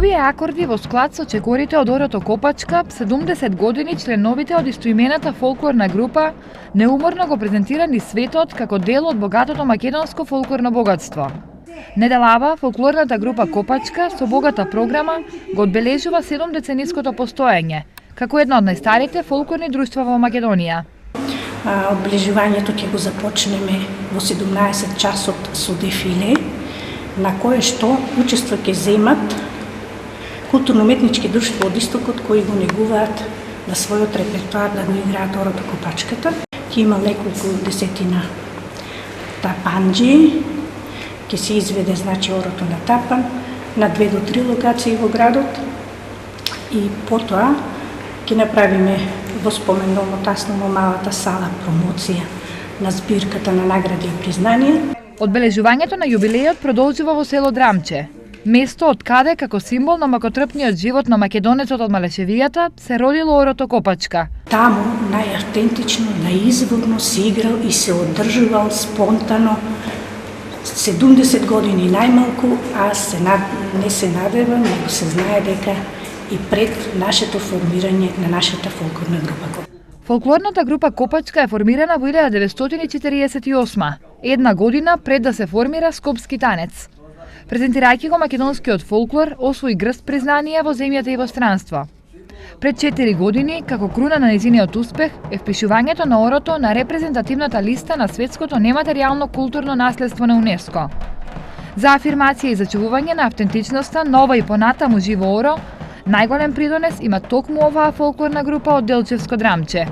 Овие акорди во склад со чекорите од Орото Копачка, 70 години членовите од истоимената фолклорна група неуморно го презентира низ светот како дел од богатото македонско фолклорно богатство. Неделава, фолклорната група Копачка со богата програма го одбележува 7-децениското постоење, како едно од најстарите фолклорни друштва во Македонија. Одбележувањето ќе го започнеме во 17 часот со дефиле, на кое што учество ќе земат културно-уметнички друштва од истокот кои го негуваат на својот репертоар да го играат Орото Копачката. Ќе има неколку десетина тапанџи, ќе се изведе Орото на тапан на 2 до 3 локации во градот и потоа ќе направиме во спомен домот Асно малата сала промоција на збирката на награди и признанија. Одбележувањето на јубилејот продолжува во село Драмче, место од каде како символ на макотрпниот живот на македонецот од Малешевијата се родило Орото Копачка. Таму најавтентично, наизворно се играл и се одржувал спонтано 70 години најмалку, а не се надева, но се знае дека и пред нашето формирање на нашата фолклорна група. Фолклорната група Копачка е формирана во 1948, една година пред да се формира Скопски танец. Презентирајќи го македонскиот фолклор, освои грст признанија во земјата и во странство. Пред 4 години, како круна на нејзиниот успех, е впишувањето на Орото на репрезентативната листа на светското нематеријално културно наследство на УНЕСКО. За афирмација и зачувување на автентичноста, нова и понатаму живо Оро, најголем придонес има токму оваа фолклорна група од Делчевско Драмче.